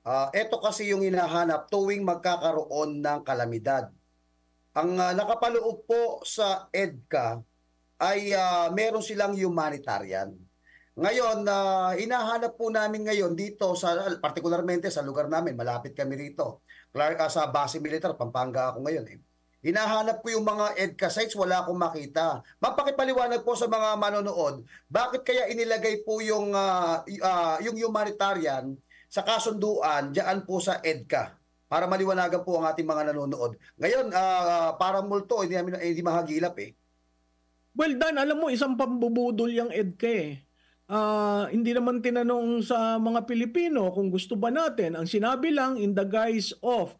Ito kasi yung hinahanap tuwing magkakaroon ng kalamidad. Ang nakapaloob po sa EDCA ay meron silang humanitarian. Ngayon, hinahanap po namin ngayon dito particularmente sa lugar namin, malapit kami rito. Sa base militar, Pampanga ako ngayon eh. Hinahanap ko yung mga EDCA sites, wala akong makita. Mapakipaliwanag po sa mga manonood, bakit kaya inilagay po yung humanitarian sa kasunduan diyan po sa EDCA? Para maliwanagan po ang ating mga nanonood. Ngayon, parang multo, hindi mahagilap eh. Well, Dan, alam mo, isang pambubudol yung EDCA eh. Hindi naman tinanong sa mga Pilipino kung gusto ba natin. Ang sinabi lang, in the guise of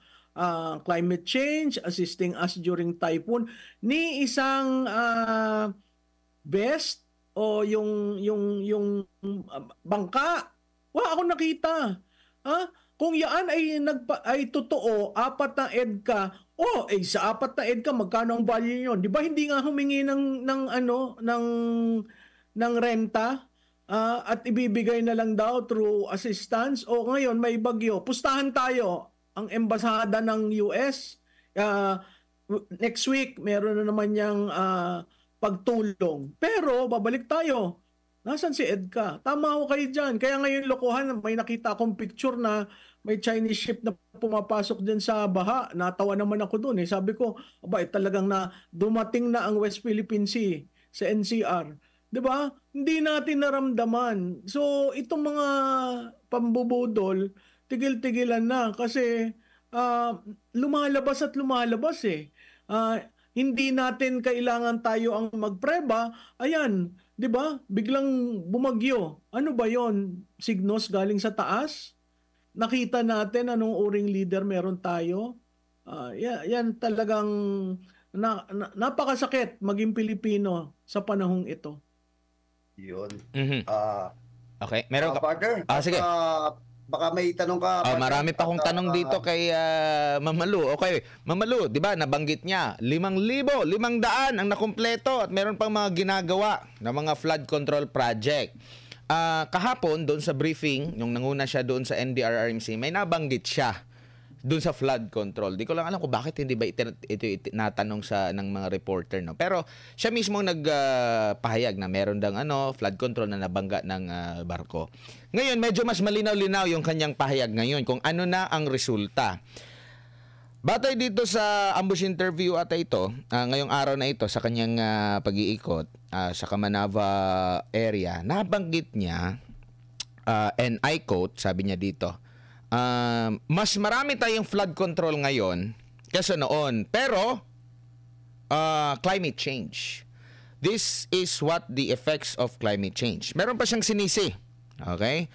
climate change, assisting us during typhoon, ni isang best o yung bangka. Ako nakita. Kung yan ay totoo, 4 na EDCA, sa 4 na EDCA magkano ang value niyon? 'Di ba hindi nga humingi ng renta? At ibibigay na lang daw through assistance. Ngayon may bagyo, pustahan tayo ang embasada ng US. Next week meron na naman yang pagtulong. Pero babalik tayo. Nasaan si EDCA? Tama ako kayo dyan. Kaya ngayon lokohan, may nakita akong picture na may Chinese ship na pumapasok din sa baha. Natawa naman ako doon. Sabi ko, talagang dumating na ang West Philippine Sea sa NCR. 'Di ba? Hindi natin naramdaman. So itong mga pambubudol, tigil-tigilan na kasi lumalabas eh. Hindi natin kailangan tayo ang magpreba. Ayan, 'di ba? Biglang bumagyo. Ano ba 'yon? Signos galing sa taas? Nakita natin anong uring leader meron tayo. Yan talagang napakasakit maging Pilipino sa panahong ito. Yun. Okay, meron ka. Partner, sige. Baka may tanong ka. Marami pa akong tanong dito kay Ma'am Malu. Okay, Ma'am Malu, 'di ba nabanggit niya 5,500 ang nakumpleto at meron pang mga ginagawa na mga flood control project. Kahapon doon sa briefing, yung nanguna siya doon sa NDRRMC, may nabanggit siya dun sa flood control. Di ko lang alam kung bakit hindi ba ito natanong ng mga reporter, no. Pero siya mismo nagpahayag na meron dang flood control na nabangga ng barko. Ngayon medyo mas malinaw-linaw yung kanyang pahayag ngayon kung ano na ang resulta. Batay dito sa ambush interview ata ito, ngayong araw na ito sa kanyang pag-iikot sa Kamanava area, nabanggit niya, and I quote, sabi niya dito, mas marami tayong flood control ngayon kaysa noon. Pero, climate change. This is what the effects of climate change. Meron pa siyang sinisi. Okay?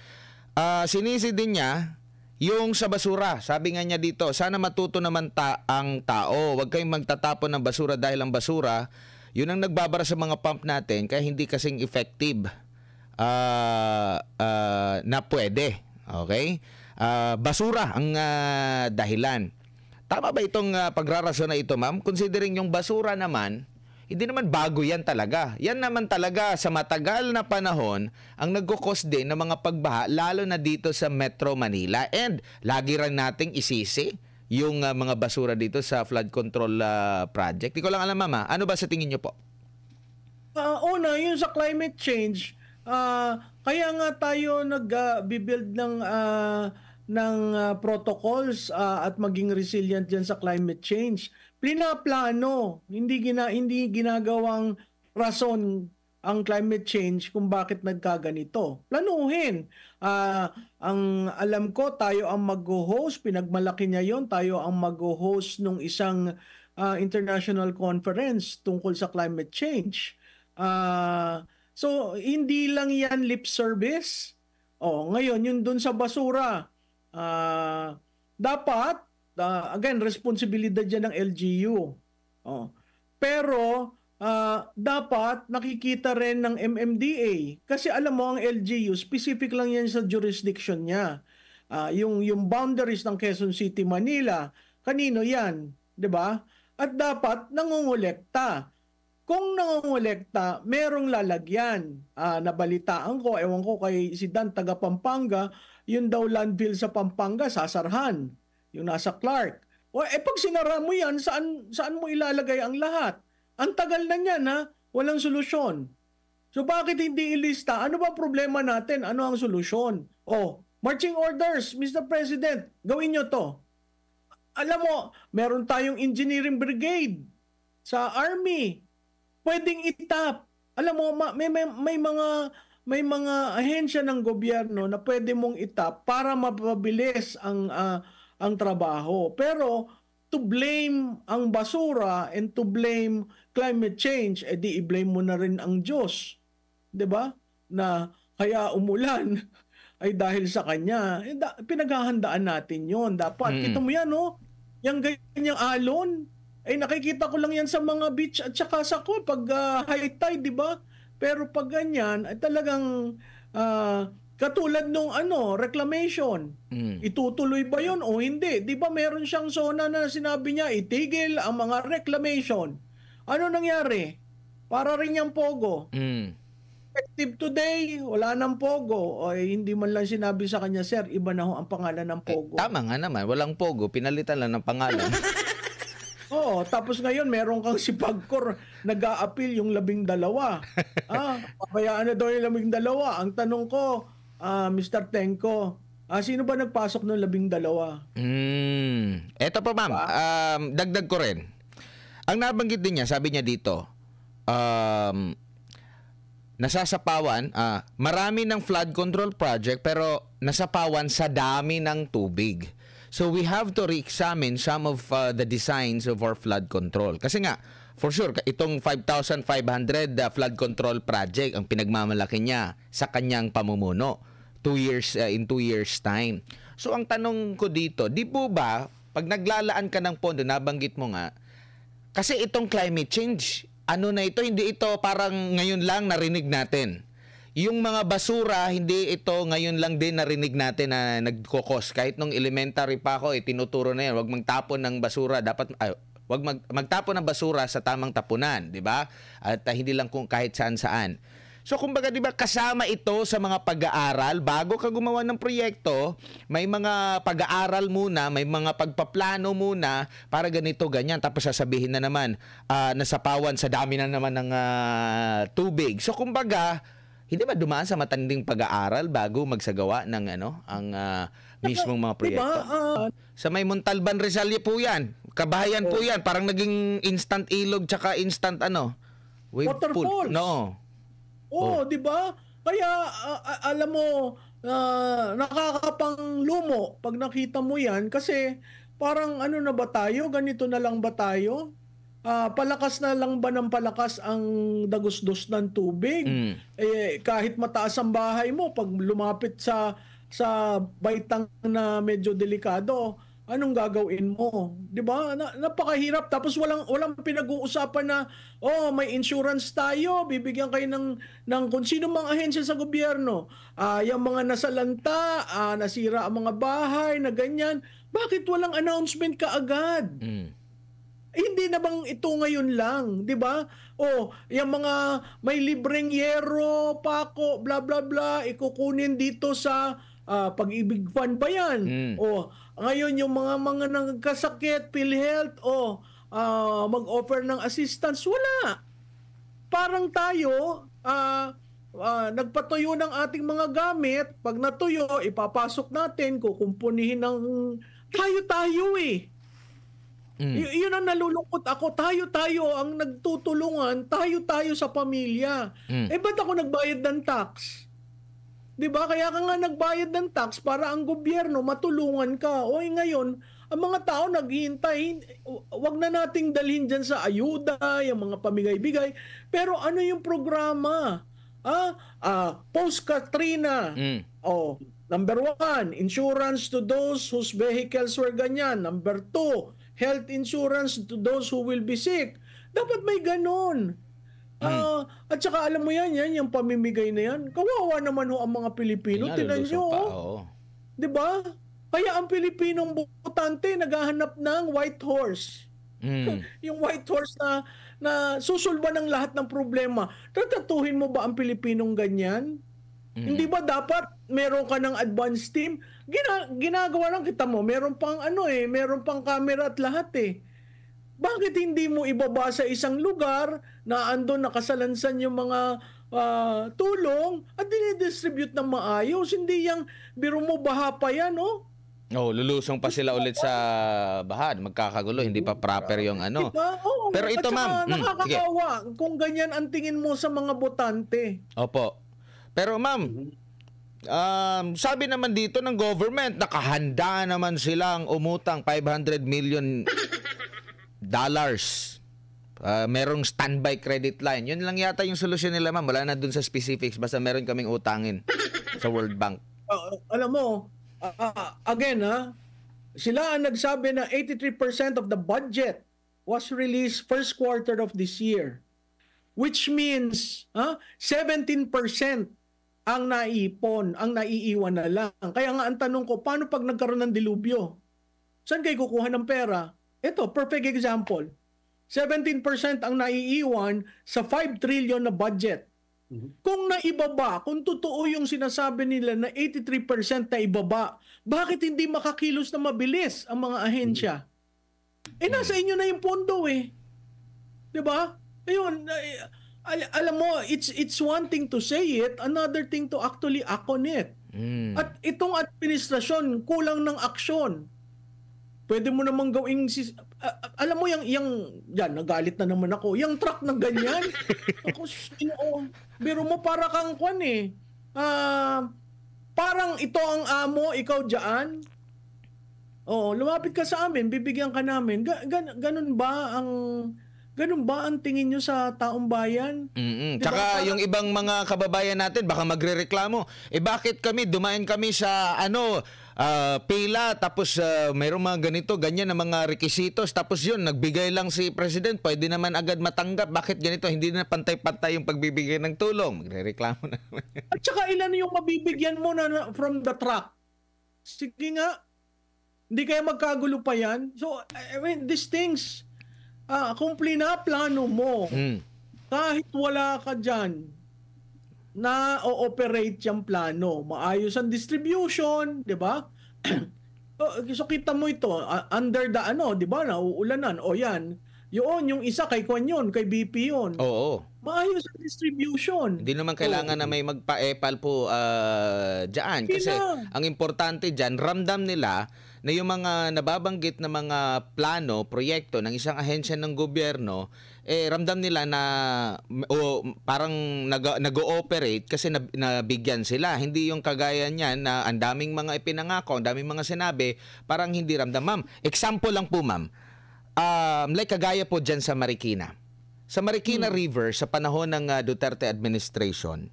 Sinisi din niya yung sa basura. Sabi nga niya dito, sana matuto naman ang tao. Huwag kayong magtatapon ng basura dahil ang basura, yun ang nagbabara sa mga pump natin kaya hindi kasing effective na pwede. Okay? Basura ang dahilan. Tama ba itong pagrarason na ito, ma'am? Considering yung basura naman, hindi naman bago yan talaga. Yan naman talaga sa matagal na panahon ang nagkukos din ng mga pagbaha, lalo na dito sa Metro Manila. And lagi rin nating isisi yung mga basura dito sa flood control project. Di ko lang alam, ma'am. Ano ba sa tingin niyo po? Una, yun sa climate change, kaya nga tayo nag-build ng protocols at maging resilient diyan sa climate change. Pinaplano, hindi ginagawang rason ang climate change kung bakit nagkaganito. Planuhin. Ang alam ko, tayo ang mag-host, pinagmalaki niya yon, tayo ang mag-host nung isang international conference tungkol sa climate change. So, hindi lang yan lip service. Ngayon, yun dun sa basura. Dapat, again, responsibilidad dyan ng LGU. Pero, dapat nakikita rin ng MMDA. Kasi alam mo, ang LGU, specific lang yan sa jurisdiction niya. Yung boundaries ng Quezon City, Manila, kanino yan? 'Di ba? At dapat nangongolekta. Kung nangongolekta, merong lalagyan. Nabalitaan ko, ewan ko kay si Dan taga Pampanga, yun daw landfill sa Pampanga, sasarhan. Yung nasa Clark. Pag sinara mo yan, saan mo ilalagay ang lahat? Ang tagal na niyan, ha? Walang solusyon. So bakit hindi ilista? Ano ba problema natin? Ano ang solusyon? Marching orders, Mr. President, gawin nyo to. Alam mo, meron tayong engineering brigade sa Army. Pwedeng itap. Alam mo, may mga ahensya ng gobyerno na pwede mong itap para mapabilis ang trabaho. Pero to blame ang basura and to blame climate change, di i-blame mo na rin ang Diyos. 'Di ba? Na kaya umulan ay dahil sa kanya. Pinaghahandaan natin 'yon. Dapat kita mo 'yan, no? Yang ganyang alon ay nakikita ko lang yan sa mga beach at saka sa pag high tide, 'di ba? Pero pag ganyan ay talagang katulad nung reclamation. Itutuloy ba 'yon o hindi? 'Di ba meron siyang SONA na sinabi niya itigil ang mga reclamation. Ano nangyari? Para rin yung Pogo. Effective today, wala nang Pogo. Hindi man lang sinabi sa kanya, sir, iba na ho ang pangalan ng Pogo. Tama nga naman, walang Pogo, pinalitan lang ng pangalan. Oo, tapos ngayon meron kang si Pagcor nag-a-appeal yung 12. Papayaan na daw yung 12. Ang tanong ko, Mr. Tenko, sino ba nagpasok ng 12? Eto pa, ma'am, dagdag ko rin. Ang nabanggit din niya, sabi niya dito, nasasapawan, marami ng flood control project pero nasapawan sa dami ng tubig. So we have to re-examine some of the designs of our flood control. Kasi nga, for sure, itong 5,500 flood control project, ang pinagmamalaki niya sa kanyang pamumuno, 2 years, in 2 years time. So ang tanong ko dito, di po ba, pag naglalaan ka ng pondo, nabanggit mo nga, kasi itong climate change, na ito, hindi ito parang ngayon lang narinig natin. Yung mga basura, hindi ito ngayon lang din narinig natin na nagkukos. Kahit nung elementary pa ako, tinuturo na yan, huwag magtapon ng basura, huwag magtapon ng basura sa tamang tapunan, di ba? At hindi lang kung kahit saan-saan. So kumbaga 'di ba kasama ito sa mga pag-aaral bago ka gumawa ng proyekto, may mga pag-aaral muna, may mga pagpaplano muna para ganito ganyan tapos sasabihin na naman nasapawan sa dami na naman ng tubig. So kumbaga hindi ba dumaan sa matanding pag-aaral bago magsagawa ng ang mismong mga proyekto? Diba? Sa may Montalban Rizal po 'yan. Kabahayan po 'yan, parang naging instant ilog tsaka instant wave pool. Waterfalls. No. Di ba? Kaya alam mo nakakapanglumo pag nakita mo 'yan kasi parang ano na ba tayo? Ganito na lang ba tayo? Palakas na lang ba ng palakas ang dagos-dos ng tubig? Kahit mataas ang bahay mo, pag lumapit sa baitang na medyo delikado, anong gagawin mo? 'Di ba? Napakahirap tapos walang pinag-uusapan na may insurance tayo, bibigyan kayo ng kung sino mang ahensya sa gobyerno. Yung mga nasalanta, nasira ang mga bahay na ganyan. Bakit walang announcement kaagad? Hindi na bang ito ngayon lang, 'di ba? Yung mga may libreng yero, pako, bla bla bla, ikukunin dito sa Pag-ibig Fund ba yan? Ngayon yung mga nagkasakit, PhilHealth, mag-offer ng assistance, wala. Parang tayo, nagpatuyo ng ating mga gamit, pag natuyo, ipapasok natin, kukumpunihin ng tayo-tayo eh. Yun ang nalulungkot ako. Tayo-tayo ang nagtutulungan, tayo-tayo sa pamilya. Ba't ako nagbayad ng tax? 'Di ba? Kaya ka nga nagbayad ng tax para ang gobyerno matulungan ka. Ngayon, ang mga tao naghihintay, wag na nating dalhin dyan sa ayuda, yung mga pamigay-bigay. Pero ano yung programa? Post-Katrina. Number 1, insurance to those whose vehicles were ganyan. Number 2, health insurance to those who will be sick. Dapat may ganon. At saka alam mo yan, yung pamimigay na yan. Kawawa naman ang mga Pilipino. Tinan nyo. Di ba? Kaya ang Pilipinong botante naghahanap ng white horse. Yung white horse na susulba ng lahat ng problema. Tatatuhin mo ba ang Pilipinong ganyan? Hindi ba dapat meron ka ng advance team? Ginagawa lang kita mo. Meron pang meron pang camera at lahat eh. Bakit hindi mo ibaba sa isang lugar na andon nakasalansan yung mga tulong at dinidistribute ng maayos? Hindi yung biro mo baha pa yan, lulusong pa sila ulit sa baha. Magkakagulo, hindi pa proper yung Diba? Pero ito ma'am, nakakakawa kung ganyan ang tingin mo sa mga botante. Opo. Pero ma'am, sabi naman dito ng government, nakahanda naman silang umutang $500 million. Merong standby credit line. Yun lang yata yung solusyon nila, ma'am. Wala na dun sa specifics. Basta meron kaming utangin sa World Bank. Alam mo, again, sila ang nagsabi na 83% of the budget was released first quarter of this year. Which means 17% ang naipon, ang naiiwan na lang. Kaya nga ang tanong ko, paano pag nagkaroon ng dilubyo? Saan kayo kukuha ng pera? Ito, perfect example. 17% ang naiiwan sa 5 trillion na budget. Kung naibaba, kung totoo yung sinasabi nila na 83% na ibaba, bakit hindi makakilos na mabilis ang mga ahensya? Nasa inyo na yung pondo eh. 'Di ba? Ayun, alam mo, it's one thing to say it, another thing to actually act on it. At itong administrasyon, kulang ng aksyon. Pwede mo namang gawing alam mo yan, nagalit na naman ako. Yung truck na ganyan. Ako, biro mo para kang kwan eh. Parang ito ang amo, ikaw dyan. Lumapit ka sa amin, bibigyan ka namin. Ganun ba ang tingin nyo sa taong bayan? Diba? Tsaka yung ibang mga kababayan natin baka magrereklamo. Bakit dumain kami sa pila tapos mayroong mga ganito, ganyan na mga rekisitos tapos yun, nagbigay lang si President, pwede naman agad matanggap. Bakit ganito? Hindi na pantay-pantay yung pagbibigay ng tulong. Magrereklamo na. At saka ilan yung mabibigyan mo na from the truck? Sige nga. Hindi kaya magkagulo pa yan? So, I mean, these things, kung plano mo, kahit wala ka dyan, na ooperate yung plano. Maayos ang distribution, di ba? So kita mo ito, under the di ba, nauulanan. O yan, yung isa kay Kwan yun, kay BP yun. Oo. Maayos ang distribution. Hindi naman kailangan na may magpa-epal po dyan. Kasi ang importante dyan, ramdam nila na yung mga nababanggit na mga plano, proyekto ng isang ahensya ng gobyerno, ramdam nila na parang nag-ooperate kasi nabigyan sila. Hindi yung kagaya niyan na ang daming mga ipinangako, ang daming mga sinabi, parang hindi ramdam. Ma'am, example lang po ma'am. Like kagaya po dyan sa Marikina. Sa Marikina River, sa panahon ng Duterte administration,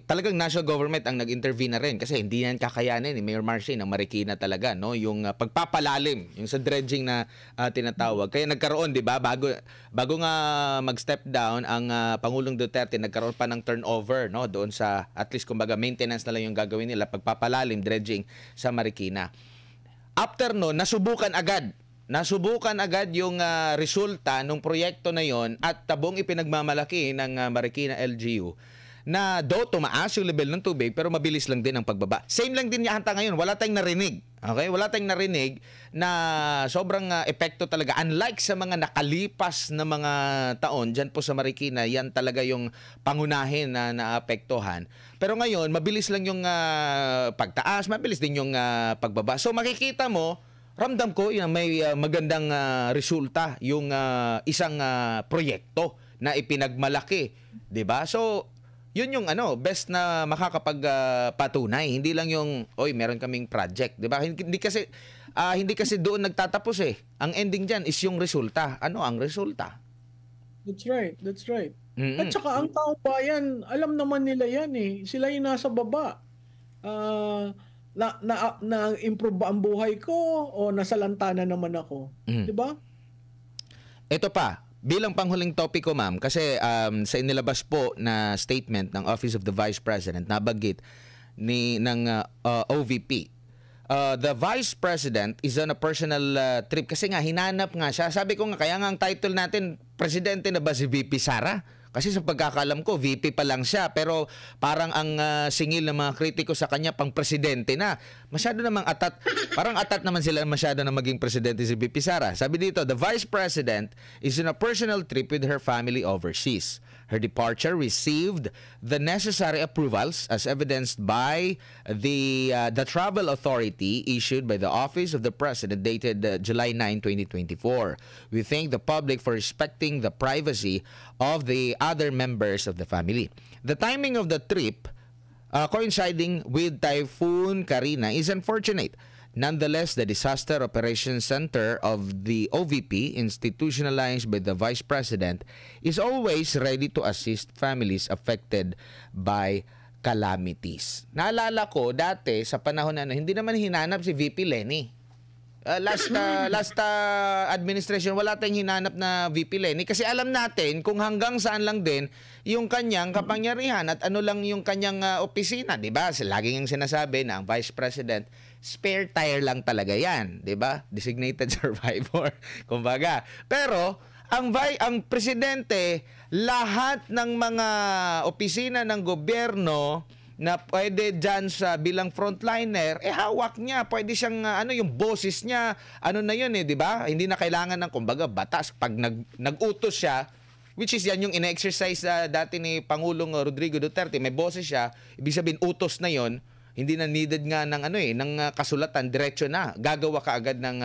talagang national government ang nag-intervene na rin kasi hindi yan kakayanin ni Mayor Marcy ng Marikina talaga, no? Yung pagpapalalim, yung sa dredging na tinatawag. Kaya nagkaroon, 'di ba, bago nga mag-step down ang Pangulong Duterte, nagkaroon pa ng turnover, no, doon sa at least kumbaga maintenance na lang yung gagawin nila, pagpapalalim, dredging sa Marikina. After no, nasubukan agad yung resulta ng proyekto na yon at tabong ipinagmamalaki ng Marikina LGU na tumaas yung level ng tubig pero mabilis lang din ang pagbaba. Same lang din yata ngayon. Wala tayong narinig. Okay? Wala tayong narinig na sobrang epekto talaga. Unlike sa mga nakalipas na mga taon, dyan po sa Marikina, yan talaga yung pangunahin na naapektuhan. Pero ngayon, mabilis lang yung pagtaas, mabilis din yung pagbaba. So makikita mo, ramdam ko yung may magandang resulta yung isang proyekto na ipinagmalaki, 'di ba? So yun yung best na makakapagpatunay. Hindi lang yung meron kaming project, 'di ba? Hindi kasi doon nagtatapos eh. Ang ending diyan is yung resulta. Ano ang resulta? That's right. Mm-hmm. At saka ang taong bayan, alam naman nila yan eh. Sila yung nasa baba. Na-improve ba ang buhay ko o nasalanta na naman ako? 'Di ba? Ito pa, bilang panghuling topic ko ma'am, kasi sa inilabas po na statement ng Office of the Vice President, nabanggit ng OVP. The Vice President is on a personal trip kasi nga hinanap nga siya. Sabi ko nga, kaya nga ang title natin, Presidente na ba si VP Sara? Kasi sa pagkakalam ko, VP pa lang siya. Pero parang ang singil ng mga kritiko sa kanya, pang presidente na. Masyado namang atat. Parang atat naman sila masyado na maging presidente si VP Sara. Sabi dito, the Vice President is on a personal trip with her family overseas. Her departure received the necessary approvals as evidenced by the travel authority issued by the Office of the President dated July 9, 2024. We thank the public for respecting the privacy of the other members of the family. The timing of the trip coinciding with Typhoon Karina is unfortunate. Nonetheless, the Disaster Operations Center of the OVP, institutionalized by the Vice President, is always ready to assist families affected by calamities. Naalala ko dati sa panahon na hindi naman hinanap si VP Lenny. Last administration, wala tayong hinanap na VP Lenny kasi alam natin kung hanggang saan lang din yung kanyang kapangyarihan at ano lang yung kanyang opisina, 'di ba? Laging yung sinasabi na ang Vice President, spare tire lang talaga 'yan, 'di ba? Designated survivor, kumbaga. Pero ang presidente, lahat ng mga opisina ng gobyerno na pwede dyan sa bilang frontliner, hawak niya. Pwede siyang, yung boses niya, na yun di ba? Hindi na kailangan ng, kumbaga, batas. Pag nag-utos siya, which is yan yung ina-exercise dati ni Pangulong Rodrigo Duterte, may boses siya, ibig sabihin, utos na yon, hindi na needed nga ng, ng kasulatan, diretso na. Gagawa ka agad ng,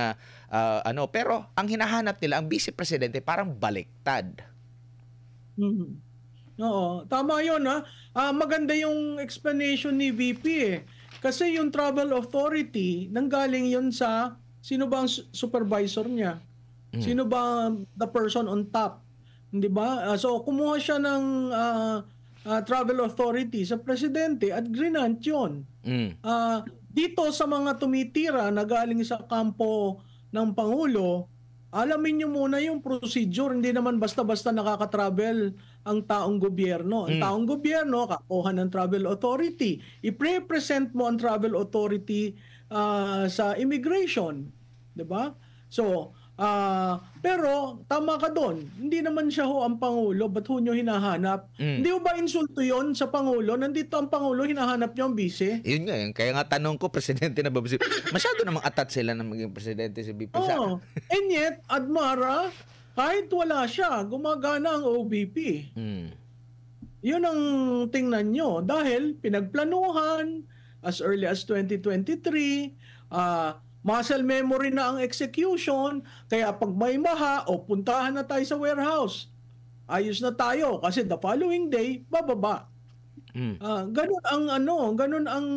Pero, ang hinahanap nila, ang Vice Presidente, parang baliktad. Mm-hmm. Oo, tama yun ha. Maganda yung explanation ni VP eh. Kasi yung travel authority, nanggaling yun sa sino ba ang supervisor niya? Sino ba the person on top? Di ba? So kumuha siya ng travel authority sa presidente at grinant yun. Dito sa mga tumitira na galing sa kampo ng Pangulo, alamin nyo muna yung procedure. Hindi naman basta-basta nakaka-travel ang taong gobyerno. Ang taong gobyerno, kakuha ng travel authority. I-present mo ang travel authority sa immigration. Diba? So, Pero tama ka doon. Hindi naman siya ho ang Pangulo. Ba't ho nyo hinahanap? Hindi ho ba insulto yon sa Pangulo? Nandito ang Pangulo, hinahanap nyo ang bise? Yun nga yun. Kaya nga tanong ko, presidente na ba? Masyado namang atat sila na maging presidente si BP Sara. Oh. And yet, Admara, kahit wala siya, gumagana ang OBP. Yun ang tingnan nyo. Dahil pinagplanuhan as early as 2023, muscle memory na ang execution, kaya pag may maha, puntahan na tayo sa warehouse. Ayos na tayo kasi the following day, bababa. Ganun ang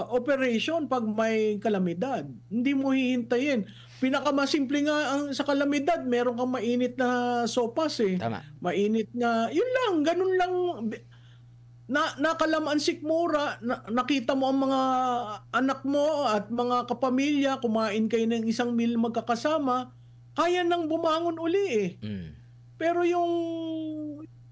operation pag may kalamidad. Hindi mo hihintayin. Pinakamasimple nga sa kalamidad, meron kang mainit na sopas eh. Tama. Mainit na, yun lang, ganun lang. Nakalaman sikmura, nakita mo ang mga anak mo at mga kapamilya, kumain kayo ng isang meal magkakasama, kaya nang bumangon uli eh. Pero yung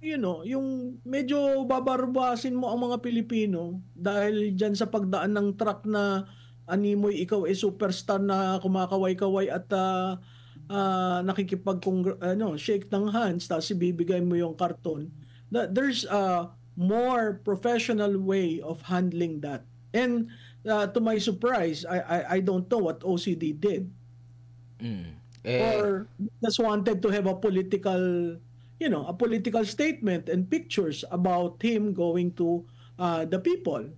yung medyo babarbasin mo ang mga Pilipino dahil dyan sa pagdaan ng truck na animoy ikaw superstar na kumakaway-kaway at shake ng hands tapos ibibigay mo yung karton. There's more professional way of handling that. And to my surprise, I don't know what OCD did. Or just wanted to have a political statement and pictures about him going to the people.